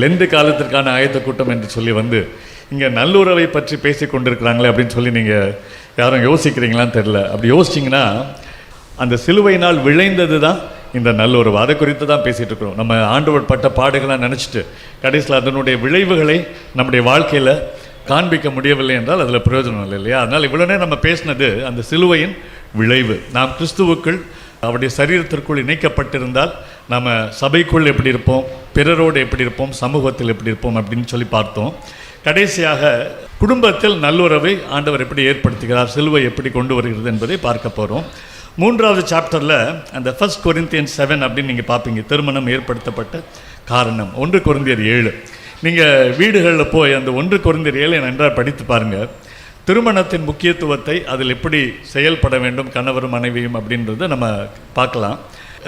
Lent காலத்திற்கான ஆயத்த கூட்டம் என்று சொல்லி வந்து இங்கே நல்லுறவை பற்றி பேசி கொண்டிருக்கிறாங்களே அப்படின்னு சொல்லி நீங்கள் யாரும் யோசிக்கிறீங்களான்னு தெரில. அப்படி யோசிச்சிங்கன்னா அந்த சிலுவையினால் விளைந்தது தான் இந்த நல்லுறவு. அதை குறித்து தான் பேசிகிட்டு இருக்கிறோம். நம்ம ஆண்டவர் பட்ட பாடுகளாக நினச்சிட்டு கடைசியில் அதனுடைய விளைவுகளை நம்முடைய வாழ்க்கையில் காண்பிக்க முடியவில்லை என்றால் அதில் பிரயோஜனம் இல்லை இல்லையா? அதனால் இவ்வளோ நேரம் நம்ம பேசினது அந்த சிலுவையின் விளைவு. நாம் கிறிஸ்துவுக்குள் அவருடைய சரீரத்திற்குள் இணைக்கப்பட்டிருந்தால் நம்ம சபைக்குள் எப்படி இருப்போம், பிறரோடு எப்படி இருப்போம், சமூகத்தில் எப்படி இருப்போம் அப்படின்னு சொல்லி பார்த்தோம். கடைசியாக குடும்பத்தில் நல்லுறவை ஆண்டவர் எப்படி ஏற்படுத்துகிறார், சிலுவை எப்படி கொண்டு வருகிறது என்பதை பார்க்க போகிறோம். 3வது சாப்டரில் அந்த 1 Corinthians 7 அப்படின்னு நீங்கள் பார்ப்பீங்க. திருமணம் ஏற்படுத்தப்பட்ட காரணம் 1 Corinthians 7. நீங்கள் வீடுகளில் போய் அந்த 1 Corinthians 7 நன்றாக படித்து பாருங்கள். திருமணத்தின் முக்கியத்துவத்தை அதில் எப்படி செயல்பட வேண்டும் கணவரும் மனைவியும் அப்படின்றத நம்ம பார்க்கலாம்.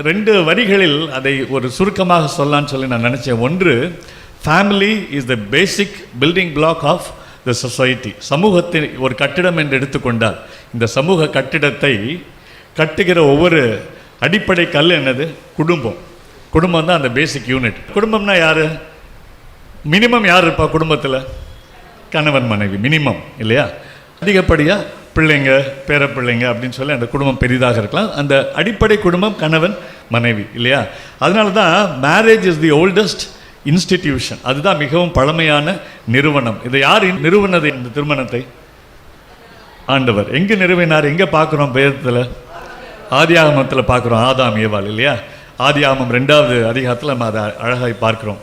2 வரிகளில் அதை ஒரு சுருக்கமாக சொல்லலான்னு சொல்லி நான் நினச்சேன். ஒன்று, family is the basic building block of the society. சமூகத்தின் ஒரு கட்டிடம் என்று எடுத்துக்கொண்டால் இந்த சமூக கட்டிடத்தை கட்டுகிற ஒவ்வொரு அடிப்படை கல் என்னது? குடும்பம். குடும்பம் தான் அந்த பேசிக் யூனிட். குடும்பம்னா யார்? மினிமம் யார் இருப்பா குடும்பத்தில்? கணவன் மனைவி மினிமம் இல்லையா? அதிகப்படியாக பிள்ளைங்க, பேர பிள்ளைங்க அப்படின்னு சொல்லி அந்த குடும்பம் பெரிதாக இருக்கலாம். அந்த அடிப்படை குடும்பம் கணவன் மனைவி இல்லையா? அதனால தான் marriage is the oldest institution. அதுதான் மிகவும் பழமையான நிறுவனம். இதை யார் நிறுவனது? இந்த திருமணத்தை ஆண்டவர். எங்கே நிறுவினார்? எங்கே பார்க்குறோம்? வேதத்தில் ஆதியாகமத்தில் பார்க்குறோம். ஆதாம் ஏவாள் இல்லையா? ஆதியாகமம் 2வது அதிகாரத்தில் நம்ம அதை அழகாக பார்க்குறோம்.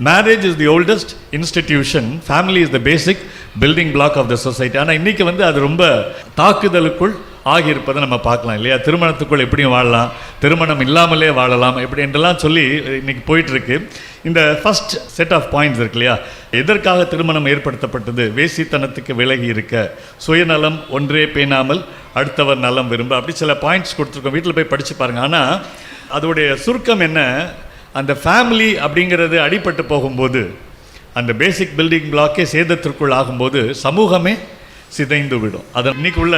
Marriage is the oldest institution, family is the basic building block of the society. ஆனால் இன்றைக்கி வந்து அது ரொம்ப தாக்குதலுக்குள் ஆகியிருப்பதை நம்ம பார்க்கலாம் இல்லையா? திருமணத்துக்குள் எப்படியும் வாழலாம், திருமணம் இல்லாமலே வாழலாம், எப்படி என்றெல்லாம் சொல்லி இன்றைக்கி போயிட்டுருக்கு. இந்த ஃபஸ்ட் செட் ஆஃப் பாயிண்ட்ஸ் இருக்கு இல்லையா? எதற்காக திருமணம் ஏற்படுத்தப்பட்டது? வேசித்தனத்துக்கு விலகி இருக்க, சுயநலம் ஒன்றே பேணாமல் அடுத்தவர் நலம் விரும்ப, அப்படி சில பாயிண்ட்ஸ் கொடுத்துருக்கோம். வீட்டில் போய் படித்து பாருங்கள். ஆனால் அதோடைய சுருக்கம் என்ன? அந்த ஃபேமிலி அப்படிங்கிறது அடிபட்டு போகும்போது, அந்த பேசிக் பில்டிங் பிளாக்கே சேதத்திற்குள் ஆகும்போது சமூகமே சிதைந்து விடும். அதை இன்றைக்கு உள்ள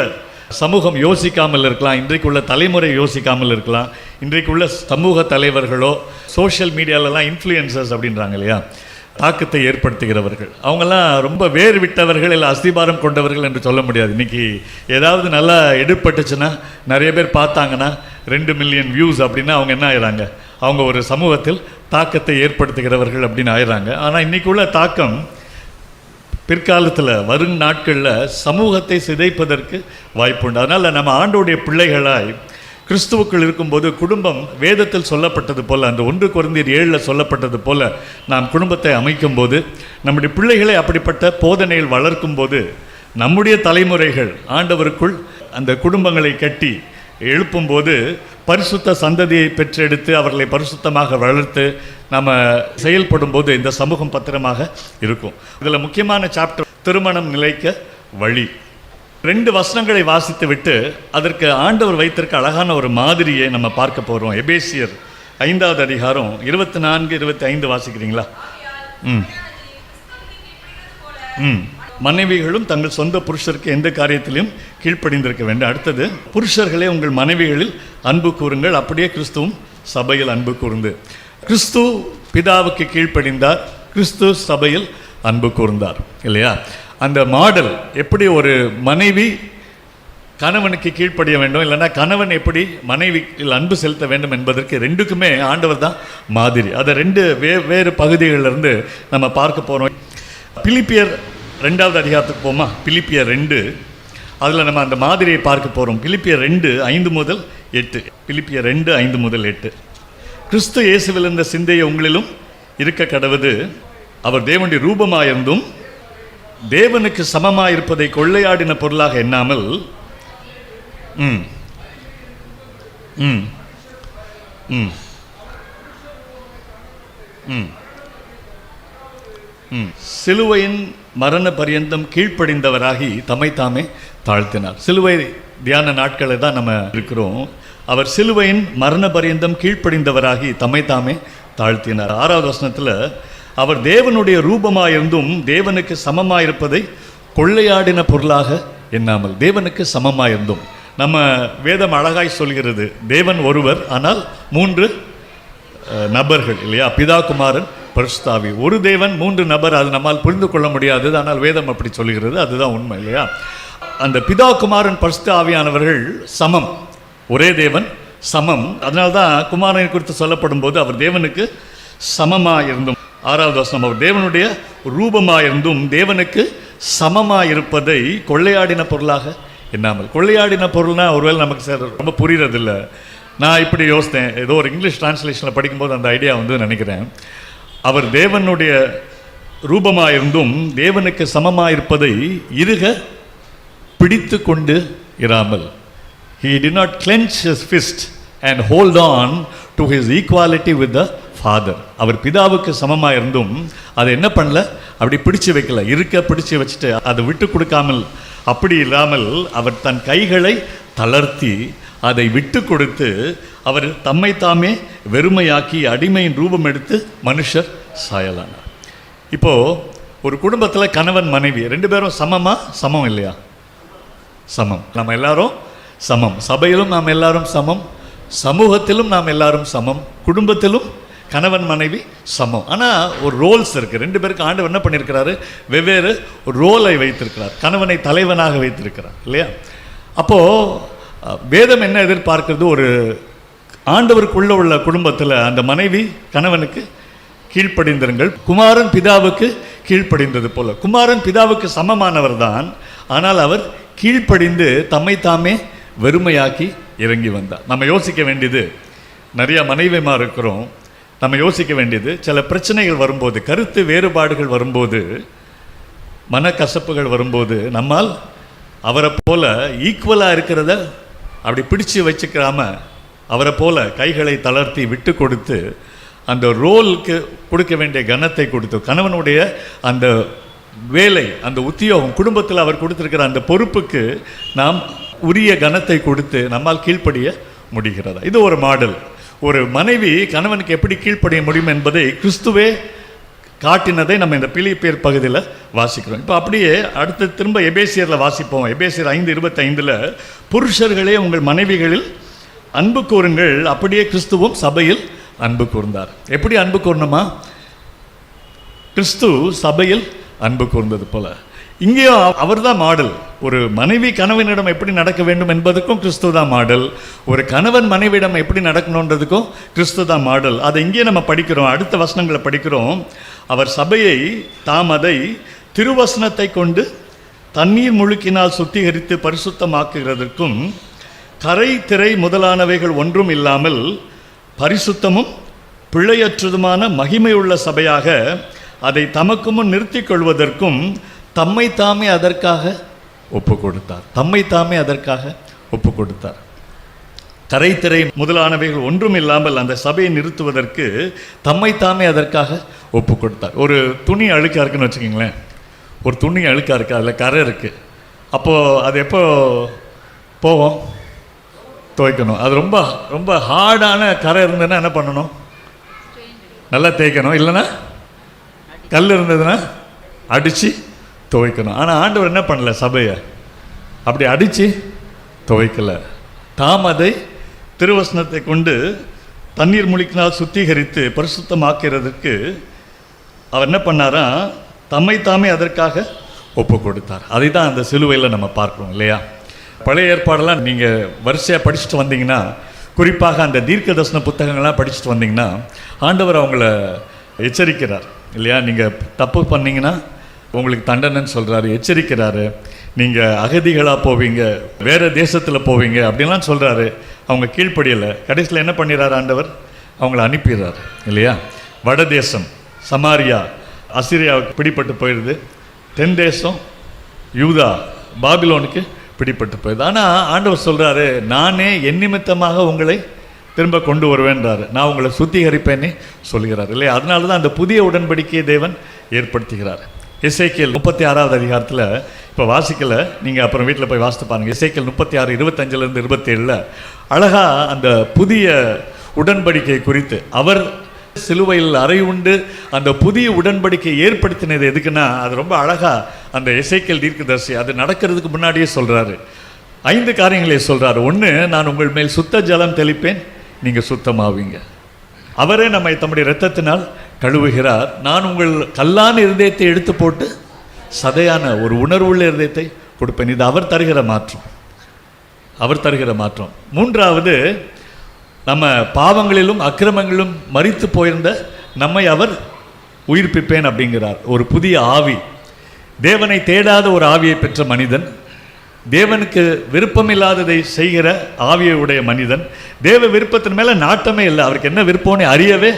சமூகம் யோசிக்காமல் இருக்கலாம், இன்றைக்கு உள்ள தலைமுறை யோசிக்காமல் இருக்கலாம். இன்றைக்கு உள்ள சமூக தலைவர்களோ சோஷியல் மீடியாலெலாம் இன்ஃப்ளூயன்சர்ஸ் அப்படின்றாங்க இல்லையா, தாக்கத்தை ஏற்படுத்துகிறவர்கள், அவங்கெல்லாம் ரொம்ப வேறு விட்டவர்கள் இல்லை அஸ்திபாரம் கொண்டவர்கள் என்று சொல்ல முடியாது. இன்றைக்கி ஏதாவது நல்லா எடுப்பட்டுச்சுன்னா, நிறைய பேர் பார்த்தாங்கன்னா 2 மில்லியன் வியூஸ் அப்படின்னா அவங்க என்ன ஆயிடுறாங்க? அவங்க ஒரு சமூகத்தில் தாக்கத்தை ஏற்படுத்துகிறவர்கள் அப்படின்னு ஆயிடுறாங்க. ஆனால் இன்றைக்கி உள்ள தாக்கம் பிற்காலத்தில் வரும் நாட்களில் சமூகத்தை சிதைப்பதற்கு வாய்ப்புண்டு. அதனால் நம்ம ஆண்டோடைய பிள்ளைகளாய் கிறிஸ்துவுக்குள் இருக்கும்போது குடும்பம் வேதத்தில் சொல்லப்பட்டது போல், அந்த 1 Corinthians 7 சொல்லப்பட்டது போல் நாம் குடும்பத்தை அமைக்கும்போது, நம்முடைய பிள்ளைகளை அப்படிப்பட்ட போதனையில் வளர்க்கும்போது, நம்முடைய தலைமுறைகள் ஆண்டவருக்குள் அந்த குடும்பங்களை கட்டி எழுப்பும்போது பரிசுத்த சந்ததியை பெற்றெடுத்து அவர்களை பரிசுத்தமாக வளர்த்து நம்ம செயல்படும் போது இந்த சமூகம் பத்திரமாக இருக்கும். இதில் முக்கியமான சாப்டர் திருமணம் நிலைக்க வழி. 2 வசனங்களை வாசித்து விட்டு அதற்கு ஆண்டவர் வைத்திருக்க அழகான ஒரு மாதிரியை நம்ம பார்க்க போகிறோம். எபேசியர் 5வது அதிகாரம் 24, 25 வாசிக்கிறீங்களா? மனைவிகளும் தங்கள் சொந்த புருஷருக்கு எந்த காரியத்திலும் கீழ்ப்படிந்திருக்க வேண்டும். அடுத்தது, புருஷர்களே உங்கள் மனைவிகளில் அன்பு கூறுங்கள், அப்படியே கிறிஸ்துவும் சபையில் அன்பு கூர்ந்து. கிறிஸ்து பிதாவுக்கு கீழ்ப்படிந்தார், கிறிஸ்து சபையில் அன்பு கூர்ந்தார் இல்லையா? அந்த மாடல் எப்படி ஒரு மனைவி கணவனுக்கு கீழ்ப்படிய வேண்டும், இல்லைன்னா கணவன் எப்படி மனைவியில் அன்பு செலுத்த வேண்டும் என்பதற்கு 2க்குமே ஆண்டவர் தான் மாதிரி. அதை 2 வேறு பகுதிகளிலிருந்து நம்ம பார்க்க போகிறோம். பிலிப்பியர் 2வது அதிகாரத்துக்கு போமா? பிலிப்பியர் 2, அதில் நம்ம அந்த மாதிரியை பார்க்க போகிறோம். பிலிப்பியர் 2, 5 முதல் 8. பிலிப்பியர் 2, 5 முதல் 8. கிறிஸ்து இயேசுவில் இருந்த சிந்தையை உங்களிலும் இருக்க கடவுது. அவர் தேவனுடைய ரூபமாயிருந்தும் தேவனுக்கு சமமாயிருப்பதை கொள்ளையாடின பொருளாக எண்ணாமல் சிலுவையின் மரண பரியந்தம் கீழ்ப்படிந்தவராகி தம்மை தாமே தாழ்த்தினார். சிலுவை தியான நாட்களை தான் நம்ம இருக்கிறோம். அவர் சிலுவையின் மரண பரியந்தம் கீழ்ப்படிந்தவராகி தம்மை தாமே தாழ்த்தினார். 6வது வசனத்தில் அவர் தேவனுடைய ரூபமாயிருந்தும் தேவனுக்கு சமமாயிருப்பதை கொள்ளையாடின பொருளாக எண்ணாமல். தேவனுக்கு சமமாயிருந்தும், நம்ம வேதம் அழகாய் சொல்கிறது, தேவன் ஒருவர் ஆனால் 3 நபர்கள் இல்லையா? பிதா, குமாரன், பரிசுத்த ஆவி. ஒரு தேவன் 3 நபர், அது நம்மால் புரிந்து கொள்ள முடியாதது, ஆனால் வேதம் அப்படி சொல்கிறது. அதுதான் உண்மை இல்லையா? அந்த பிதா குமாரன் பரிசுத்த ஆவியானவர்கள் சமம், ஒரே தேவன் சமம். அதனால்தான் குமாரனை குறித்து சொல்லப்படும் போது அவர் தேவனுக்கு சமமாக இருந்தும், 6வது வசனம், அவர் தேவனுடைய ரூபமாக இருந்தும் தேவனுக்கு சமமாக இருப்பதை கொள்ளையாடின பொருளாக எண்ணாமல். கொள்ளையாடின பொருள்னா ஒருவேளை நமக்கு ரொம்ப புரியறதில்லை. நான் இப்படி யோசித்தேன், ஏதோ ஒரு இங்கிலீஷ் டிரான்ஸ்லேஷனில் படிக்கும்போது அந்த ஐடியா நினைக்கிறேன். அவர் தேவனுடைய ரூபமாக இருந்தும் தேவனுக்கு சமமாக இருப்பதை இறுக பிடித்து கொண்டு இராமல். He did not clench his fist and hold on to his equality with the Father. அவர் பிதாவுக்கு சமமாக இருந்தும் அதை என்ன பண்ணல, அப்படி பிடிச்சு வைக்கல, இருக்க பிடிச்சு வச்சுட்டு அதை விட்டு கொடுக்காமல். அப்படி இல்லாமல் அவர் தன் கைகளை தளர்த்தி அதை விட்டு கொடுத்து அவர் தம்மை தாமே வெறுமையாக்கி அடிமையின் ரூபம் எடுத்து மனுஷர் சாயலானார். இப்போது ஒரு குடும்பத்தில் கணவன் மனைவி 2 பேரும் சமம் இல்லையா? சமம். நம்ம எல்லாரும் சமம். சபையிலும் நாம் எல்லாரும் சமம், சமூகத்திலும் நாம் எல்லாரும் சமம், குடும்பத்திலும் கணவன் மனைவி சமம். ஆனால் ஒரு ரோல்ஸ் இருக்குது. 2 பேருக்கு ஆண்டவர் என்ன பண்ணியிருக்கிறாரு, வெவ்வேறு ரோலை வைத்திருக்கிறார். கணவனை தலைவனாக வைத்திருக்கிறார் இல்லையா? அப்போது வேதம் என்ன எதிர்பார்க்கிறது, ஒரு ஆண்டவருக்குள்ள உள்ள குடும்பத்தில் அந்த மனைவி கணவனுக்கு கீழ்ப்படிந்திருங்கள், குமாரன் பிதாவுக்கு கீழ்ப்படிந்தது போல. குமாரன் பிதாவுக்கு சமமானவர் தான், ஆனால் அவர் கீழ்ப்படிந்து தம்மை தாமே வெறுமையாக்கி இறங்கி வந்தார். நம்ம யோசிக்க வேண்டியது, நிறைய மனைவிமார் இருக்கிறோம், நம்ம யோசிக்க வேண்டியது, சில பிரச்சனைகள் வரும்போது, கருத்து வேறுபாடுகள் வரும்போது, மனக்கசப்புகள் வரும்போது, நம்மால் அவரை போல ஈக்குவலாக இருக்கிறத அப்படி பிடிச்சு வச்சுக்கிறாம அவரை போல கைகளை தளர்த்தி விட்டு கொடுத்து அந்த ரோலுக்கு கொடுக்க வேண்டிய கனத்தை கொடுத்து, கணவனுடைய அந்த வேலை, அந்த உத்தியோகம், குடும்பத்தில் அவர் கொடுத்திருக்கிற அந்த பொறுப்புக்கு நாம் உரிய கனத்தை கொடுத்து நம்மால் கீழ்ப்படிய முடிகிறதா? இது ஒரு மாடல். ஒரு மனைவி கணவனுக்கு எப்படி கீழ்ப்படிய முடியும் என்பதை கிறிஸ்துவே காட்டினதை நம்ம இந்த பிலிப்பியர் பகுதியில் வாசிக்கிறோம். இப்போ அப்படியே அடுத்து திரும்ப எபேசியரில் வாசிப்போம். எபேசியர் 5:25 புருஷர்களே உங்கள் மனைவிகளில் அன்பு கூறுங்கள், அப்படியே கிறிஸ்துவும் சபையில் அன்பு கூர்ந்தார். எப்படி அன்பு கூர்ணுமா? கிறிஸ்து சபையில் அன்பு கூர்ந்தது போல இங்கேயும் அவர் தான் மாடல். ஒரு மனைவி கணவனிடம் எப்படி நடக்க வேண்டும் என்பதுக்கும் கிறிஸ்து தான் மாடல். ஒரு கணவன் மனைவியிடம் எப்படி நடக்கணுன்றதுக்கும் கிறிஸ்து தான் மாடல். அதை இங்கே நம்ம படிக்கிறோம், அடுத்த வசனங்களை படிக்கிறோம். அவர் சபையை தாம் அதை திருவசனத்தை கொண்டு தண்ணீர் முழுக்கினால் சுத்திகரித்து பரிசுத்தமாக்குகிறதற்கும் கரை திரை முதலானவைகள் ஒன்றும் இல்லாமல் பரிசுத்தமும் பிழையற்றதுமான மகிமையுள்ள சபையாக அதை தமக்கு முன் நிறுத்தி கொள்வதற்கும் தம்மை தாமே அதற்காக ஒப்பு கொடுத்தார். தம்மை தாமே அதற்காக ஒப்பு கொடுத்தார். கரை திரை முதலானவைகள் ஒன்றும் இல்லாமல் அந்த சபையை நிறுத்துவதற்கு தம்மை தாமே அதற்காக ஒப்பு கொடுத்தார். ஒரு துணி அழுக்காக இருக்குன்னு வச்சுக்கிங்களேன், ஒரு துணி அழுக்காக இருக்குது, அதில் கரை இருக்குது. அப்போது அது எப்போ போவோம்? துவைக்கணும். அது ரொம்ப ரொம்ப ஹார்டான கரை இருந்ததுன்னா என்ன பண்ணணும்? நல்லா தேய்க்கணும். இல்லைன்னா கல் இருந்ததுன்னா அடித்து துவைக்கணும். ஆனால் ஆண்டவர் என்ன பண்ணல, சபையை அப்படி அடித்து துவைக்கலை. தாம் அதை திருவசனத்தை கொண்டு தண்ணீர் முழுக்கினால் சுத்திகரித்து பரிசுத்தமாக்கிறதுக்கு அவர் என்ன பண்ணாரா, தம்மை தாமே அதற்காக ஒப்பு கொடுத்தார். அதை தான் அந்த சிலுவையில் நம்ம பார்க்குறோம் இல்லையா? பழைய ஏற்பாடெல்லாம் நீங்கள் வரிசையாக படிச்சுட்டு வந்தீங்கன்னா, குறிப்பாக அந்த தீர்க்க தரிசன புத்தகங்கள்லாம் படிச்சுட்டு வந்தீங்கன்னா ஆண்டவர் அவங்கள எச்சரிக்கிறார் இல்லையா? நீங்கள் தப்பு பண்ணிங்கன்னா உங்களுக்கு தண்டனைன்னு சொல்கிறாரு, எச்சரிக்கிறாரு. நீங்கள் அகதிகளாக போவீங்க, வேறு தேசத்தில் போவீங்க அப்படின்லாம் சொல்கிறாரு. அவங்க கீழ்ப்படியலை. கடைசியில் என்ன பண்ணிடுறாரு ஆண்டவர்? அவங்கள அனுப்பிடுறாரு இல்லையா? வட தேசம் சமாரியா அசிரியாவுக்கு பிடிப்பட்டு போயிடுது. தென் தேசம் யூதா பாபிலோனுக்கு பிடிப்பட்டு போயிடுது. ஆனால் ஆண்டவர் சொல்கிறாரு, நானே என் நிமித்தமாக உங்களை திரும்ப கொண்டு வருவேன்றாரு, நான் உங்களை சுத்திகரிப்பேன்னு சொல்கிறார் இல்லையா? அதனால தான் அந்த புதிய உடன்படிக்கையை தேவன் ஏற்படுத்துகிறார். எசேக்கியேல் 36வது அதிகாரத்தில் இப்போ வாசிக்கலை, நீங்கள் அப்புறம் வீட்டில் போய் வாசித்து பாருங்கள். எசேக்கியேல் 36 25 27 அழகாக அந்த புதிய உடன்படிக்கை குறித்து அவர் சிலுவையில் அறை உண்டு அந்த புதிய உடன்படிக்கை ஏற்படுத்தினது எதுக்குன்னா, அது ரொம்ப அழகாக அந்த எசேக்கியேல் தீர்க்கதரிசி அது நடக்கிறதுக்கு முன்னாடியே சொல்கிறாரு. 5 காரியங்களே சொல்கிறாரு. 1, நான் உங்கள் மேல் சுத்த ஜலம் தெளிப்பேன், நீங்கள் சுத்தமாவீங்க. அவரே நம்மை தம்முடைய இரத்தத்தினால் கழுவுகிறார். நான் உங்கள் கல்லான இருதயத்தை எடுத்து போட்டு சதையான ஒரு உணர்வுள்ள இருதயத்தை கொடுப்பேன். இது அவர் தருகிற மாற்றம், அவர் தருகிற மாற்றம். மூன்றாவது, நம்ம பாவங்களிலும் அக்கிரமங்களிலும் மரித்து போயிருந்த நம்மை அவர் உயிர்ப்பிப்பேன் அப்படிங்கிறார். ஒரு புதிய ஆவி, தேவனை தேடாத ஒரு ஆவியை பெற்ற மனிதன், தேவனுக்கு விருப்பமில்லாததை செய்கிற ஆவியை உடைய மனிதன், தேவ விருப்பத்தின் மேலே நாட்டமே இல்லை, அவருக்கு என்ன விருப்பம்னு அறியவே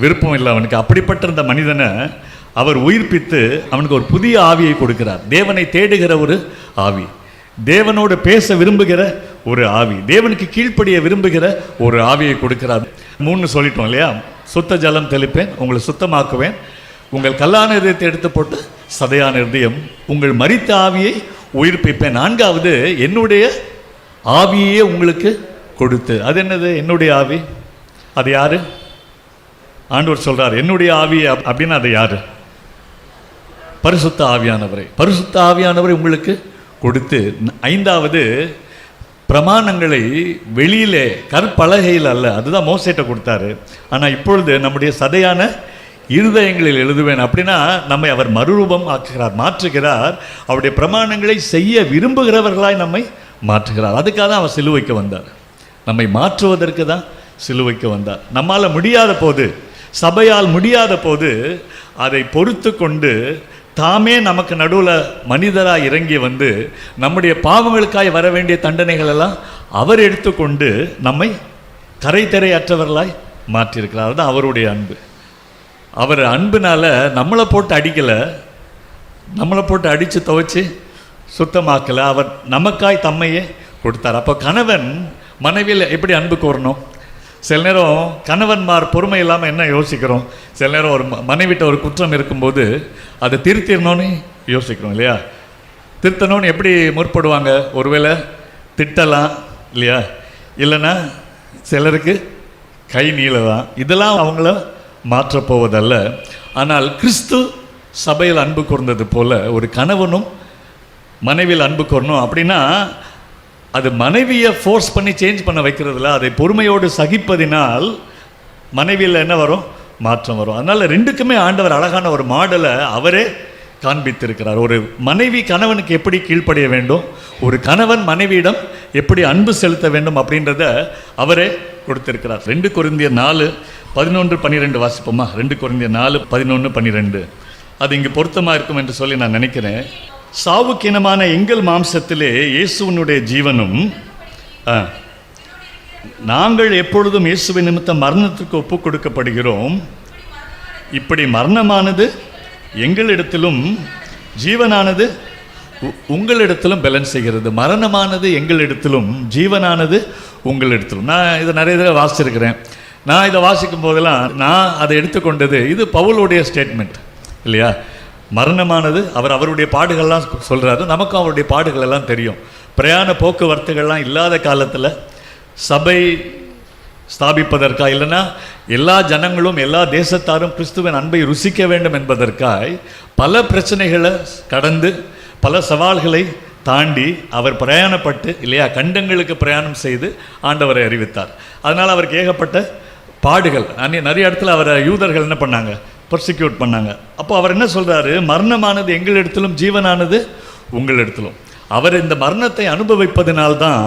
விருப்பம் இல்லை அவனுக்கு. அப்படிப்பட்ட இந்த மனிதனை அவர் உயிர்ப்பித்து அவனுக்கு ஒரு புதிய ஆவியை கொடுக்கிறார். தேவனை தேடுகிற ஒரு ஆவி, தேவனோடு பேச விரும்புகிற ஒரு ஆவி, தேவனுக்கு கீழ்ப்படிய விரும்புகிற ஒரு ஆவியை கொடுக்கிறார். 3 சொல்லிட்டோம் இல்லையா? சுத்த ஜலம் தெளிப்பேன், உங்களை சுத்தமாக்குவேன், உங்கள் கல்லான இதயத்தை எடுத்து போட்டு சதையான இருதயம், உங்கள் மரித்த ஆவியை உயிர்ப்பிப்பேன். 4வது, என்னுடைய ஆவியே உங்களுக்கு கொடுத்து. அது என்னது என்னுடைய ஆவி? அது யாரு? ஆண்டவர் சொல்றார் என்னுடைய ஆவி அப்படின்னு. அது யாரு? பரிசுத்த ஆவியானவரை. பரிசுத்த ஆவியானவரை உங்களுக்கு கொடுத்து. 5வது, பிரமாணங்களை வெளியிலே கற்பலகையில் அல்ல, அதுதான் மோசேட்ட கொடுத்தாரு, ஆனால் இப்பொழுது நம்முடைய சதையான இருதயங்களில் எழுதுவேன். அப்படின்னா நம்மை அவர் மறுரூபம் ஆக்குகிறார், மாற்றுகிறார். அவருடைய பிரமாணங்களை செய்ய விரும்புகிறவர்களாய் நம்மை மாற்றுகிறார். அதுக்காக தான் அவர் சிலுவைக்கு வந்தார், நம்மை மாற்றுவதற்கு தான் சிலுவைக்கு வந்தார். நம்மால் முடியாத போது, சபையால் முடியாத போது அதை பொறுத்து கொண்டு தாமே நமக்கு நடுவில் மனிதராக இறங்கி வந்து நம்முடைய பாவங்களுக்காய் வர வேண்டிய தண்டனைகள் எல்லாம் அவர் எடுத்துக்கொண்டு நம்மை கரை திரையற்றவர்களாய் மாற்றியிருக்கிறார். அதுதான் அவருடைய அன்பு. அவர் அன்புனால நம்மளை போட்டு அடிக்கலை, நம்மளை போட்டு அடித்து துவைச்சி சுத்தமாக்கலை, அவர் நமக்காய் தம்மையே கொடுத்தார். அப்போ கணவன் மனைவியில் எப்படி அன்பு கோரணும்? சில நேரம் கணவன்மார் பொறுமை இல்லாமல் என்ன யோசிக்கிறோம்? சில நேரம் ஒரு மனைவிட்ட ஒரு குற்றம் இருக்கும்போது அதை திருத்திடணும்னு யோசிக்கிறோம் இல்லையா? திருத்தணும்னு எப்படி முற்படுவாங்க? ஒருவேளை திட்டலாம் இல்லையா, இல்லைன்னா சிலருக்கு கை நீளலாம். இதெல்லாம் அவங்கள மாற்றப்போவதல்ல. ஆனால் கிறிஸ்து சபையில் அன்பு கூர்ந்தது போல ஒரு கணவனும் மனைவியில் அன்பு கூறணும். அப்படின்னா அது மனைவியை ஃபோர்ஸ் பண்ணி சேஞ்ச் பண்ண வைக்கிறதுல, அதை பொறுமையோடு சகிப்பதினால் மனைவியில் என்ன வரும்? மாற்றம் வரும். அதனால் 2க்குமே ஆண்டவர் அழகான ஒரு மாடலை அவரே காண்பித்திருக்கிறார். ஒரு மனைவி கணவனுக்கு எப்படி கீழ்ப்படிய வேண்டும், ஒரு கணவன் மனைவியிடம் எப்படி அன்பு செலுத்த வேண்டும் அப்படின்றத அவரே கொடுத்திருக்கிறார். 2 கொரிந்தியர் 4:11-12 வாசிப்போமா? 2 கொரிந்தியர் 4:11-12 அது இங்கு பொருத்தமாக இருக்கும் என்று சொல்லி நான் நினைக்கிறேன். சாவுக்கினமான எங்கள் மாம்சத்திலே இயேசுவனுடைய ஜீவனும், நாங்கள் எப்பொழுதும் இயேசுவின் நிமித்தம் மரணத்திற்கு ஒப்புக் கொடுக்கப்படுகிறோம். இப்படி மரணமானது எங்களிடத்திலும் ஜீவனானது உங்களிடத்திலும் பேலன்ஸ் செய்கிறது. மரணமானது எங்களிடத்திலும் ஜீவனானது உங்களிடத்திலும். நான் இதை நிறைய தடவை வாசிச்சிருக்கிறேன். நான் இதை வாசிக்கும் போதெல்லாம் நான் அதை எடுத்துக்கொண்டது, இது பவுலுடைய ஸ்டேட்மெண்ட் இல்லையா? மரணமானது அவருடைய பாடுகள்லாம் சொல்கிறாரு, நமக்கும் அவருடைய பாடுகள் எல்லாம் தெரியும். பிரயாண போக்குவரத்துகள்லாம் இல்லாத காலத்தில் சபை ஸ்தாபிப்பதற்காக, இல்லைன்னா எல்லா ஜனங்களும் எல்லா தேசத்தாரும் கிறிஸ்துவின் அன்பை ருசிக்க வேண்டும் என்பதற்காய் பல பிரச்சனைகளை கடந்து பல சவால்களை தாண்டி அவர் பிரயாணப்பட்டு இல்லையா, கண்டங்களுக்கு பிரயாணம் செய்து ஆண்டவரை அறிவித்தார். அதனால் அவருக்கு ஏகப்பட்ட பாடுகள். நிறைய இடத்துல அவரை யூதர்கள் என்ன பண்ணாங்க? பர்சிக்யூட் பண்ணாங்க. அப்போ அவர் என்ன சொல்கிறாரு? மரணமானது எங்களிடத்திலும் ஜீவனானது உங்களிடத்திலும். அவர் இந்த மரணத்தை அனுபவிப்பதினால்தான்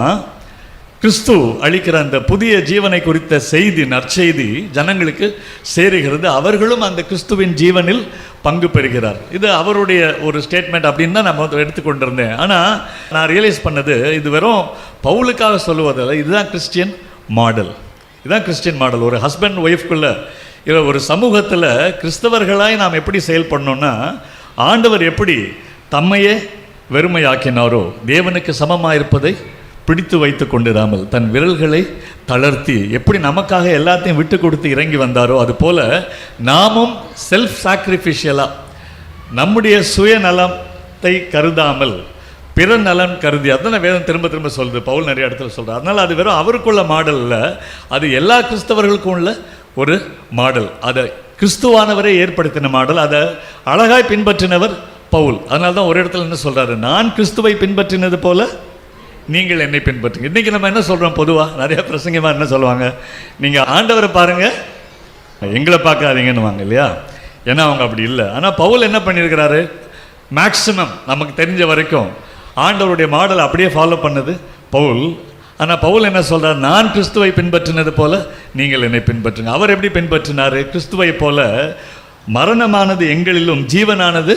கிறிஸ்து அளிக்கிற அந்த புதிய ஜீவனை குறித்த செய்தி, நற்செய்தி ஜனங்களுக்கு சேருகிறது. அவர்களும் அந்த கிறிஸ்துவின் ஜீவனில் பங்கு பெறுகிறார். இது அவருடைய ஒரு ஸ்டேட்மெண்ட் அப்படின்னு தான் நம்ம எடுத்துக்கொண்டிருந்தேன். ஆனால் நான் ரியலைஸ் பண்ணது, இது வெறும் பவுலுக்காக சொல்லுவதில்லை, இதுதான் கிறிஸ்டியன் மாடல். இதுதான் கிறிஸ்டியன் மாடல். ஒரு ஹஸ்பண்ட் ஒய்ஃப்குள்ளே இல்லை ஒரு சமூகத்தில் கிறிஸ்தவர்களாய் நாம் எப்படி செயல்படணும்னா, ஆண்டவர் எப்படி தம்மையே வெறுமையாக்கினாரோ, தேவனுக்கு சமமாக இருப்பதை பிடித்து வைத்து கொண்டிராமல் தன் விரல்களை தளர்த்தி எப்படி நமக்காக எல்லாத்தையும் விட்டு கொடுத்து இறங்கி வந்தாரோ, அதுபோல் நாமும் செல்ஃப் சாக்ரிஃபிஷியலாக நம்முடைய சுயநலத்தை கருதாமல் பிற நலன் கருதி, அதுதான் வேதம் திரும்ப திரும்ப சொல்லுது, பவுல் நிறைய இடத்துல சொல்கிறார். அதனால் அது வெறும் அவருக்குள்ள மாடல் இல்லை, அது எல்லா கிறிஸ்தவர்களுக்கும் உள்ள ஒரு மாடல். அதை கிறிஸ்துவானவரை ஏற்படுத்தின மாடல். அதை அழகாய் பின்பற்றினவர் பவுல். அதனால தான் ஒரு இடத்துல என்ன சொல்கிறாரு? நான் கிறிஸ்துவை பின்பற்றினது போல நீங்கள் என்னை பின்பற்றுங்க. இன்றைக்கி நம்ம என்ன சொல்கிறோம்? பொதுவாக நிறைய பிரசங்கமாக என்ன சொல்லுவாங்க? நீங்கள் ஆண்டவரை பாருங்கள், எங்களை பார்க்காதீங்கன்னு வாங்க இல்லையா, ஏன்னா அவங்க அப்படி இல்லை. ஆனால் பவுல் என்ன பண்ணியிருக்கிறாரு, மேக்சிமம் நமக்கு தெரிஞ்ச வரைக்கும் ஆண்டவருடைய மாடல் அப்படியே ஃபாலோ பண்ணது பவுல். ஆனால் பவுல் என்ன சொல்கிறார், நான் கிறிஸ்துவை பின்பற்றினது போல நீங்கள் என்னை பின்பற்றுங்க. அவர் எப்படி பின்பற்றினார், கிறிஸ்துவை போல மரணமானது எங்களிலும் ஜீவனானது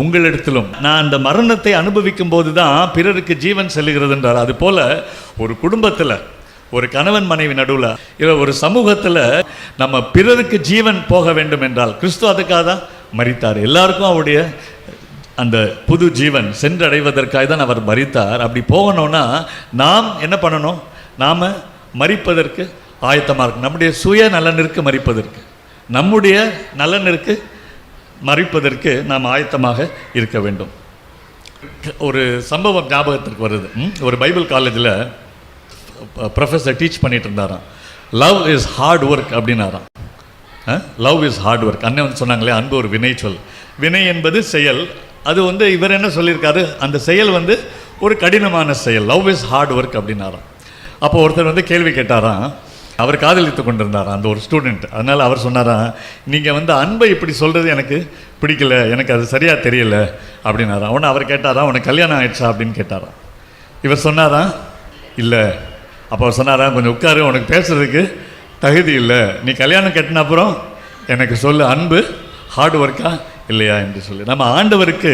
உங்களிடத்திலும். நான் அந்த மரணத்தை அனுபவிக்கும் போது தான் பிறருக்கு ஜீவன் செல்லுகிறதுன்றார். அது போல் ஒரு குடும்பத்தில், ஒரு கணவன் மனைவி நடுவில், இல்லை ஒரு சமூகத்தில் நம்ம பிறருக்கு ஜீவன் போக வேண்டும் என்றால் கிறிஸ்து அதுக்காக தான் மரித்தார். எல்லாருக்கும் அவருடைய அந்த புது ஜீவன் சென்றடைவதற்காக தான் அவர் மரித்தார். அப்படி போகணும்னா நாம் என்ன பண்ணணும், நாம் மரிப்பதற்கு ஆயத்தமாக இருக்கணும். நம்முடைய சுய நலனிற்கு மரிப்பதற்கு, நம்முடைய நலனிற்கு மரிப்பதற்கு நாம் ஆயத்தமாக இருக்க வேண்டும். ஒரு சம்பவம் ஞாபகத்திற்கு வருது. ஒரு பைபிள் காலேஜில் ப்ரொஃபஸர் டீச் பண்ணிட்டு இருந்தாராம். லவ் இஸ் ஹார்ட் ஒர்க் அப்படின்னாராம். Love is hard work. அண்ணன் சொன்னாங்களே, அன்பு ஒரு வினை சொல். வினை என்பது செயல். அது இவர் என்ன சொல்லியிருக்காரு, அந்த செயல் ஒரு கடினமான செயல். லவ் இஸ் ஹார்ட் ஒர்க் அப்படின்னாராம். அப்போ ஒருத்தர் கேள்வி கேட்டாராம். அவர் காதலித்து கொண்டிருந்தாராம் அந்த ஒரு ஸ்டூடெண்ட். அதனால் அவர் சொன்னாராம், நீங்கள் அன்பை இப்படி சொல்கிறது எனக்கு பிடிக்கல, எனக்கு அது சரியாக தெரியல அப்படின்னாராம். உடனே அவர் கேட்டாராம், உனக்கு கல்யாணம் ஆயிடுச்சா அப்படின்னு கேட்டாராம். இவர் சொன்னாராம், இல்லை. அப்போ அவர் சொன்னாராம், கொஞ்சம் உட்காரு, உனக்கு பேசுறதுக்கு தகுதி இல்லை, நீ கல்யாணம் கட்டின அப்புறம் எனக்கு சொல்லு, அன்பு ஹார்ட் ஒர்க்கா இல்லையா என்று சொல்லி. நம்ம ஆண்டவருக்கு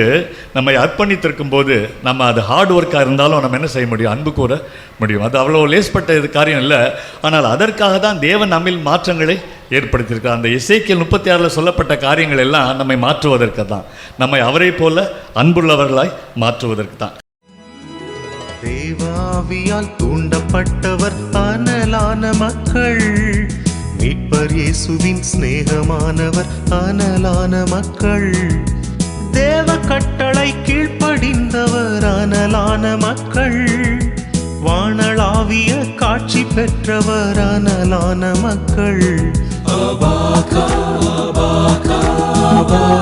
நம்மை அர்ப்பணித்திருக்கும் போது நம்ம அது ஹார்ட் ஒர்க்காக இருந்தாலும் நம்ம என்ன செய்ய முடியும், அன்பு கூற முடியும். அது அவ்வளோ லேஸ்பட்ட இது காரியம் இல்லை. ஆனால் அதற்காக தான் தேவன் நம்மில் மாற்றங்களை ஏற்படுத்தியிருக்கார். அந்த எசேக்கியேல் 36 சொல்லப்பட்ட காரியங்கள் எல்லாம் நம்மை மாற்றுவதற்கு தான், நம்மை அவரை போல அன்புள்ளவர்களாய் மாற்றுவதற்கு தான். தேவாவியால் தூண்டப்பட்டவர் அனலான மக்கள், மீட்பர் இயேசுவின் சிநேகமானவர் அனலான மக்கள், தேவ கட்டளை கீழ்ப்படிந்தவர் அனலான மக்கள், வானளாவிய காட்சி பெற்றவர் அனலான மக்கள். அபாகா, அபாகா, அபாகா.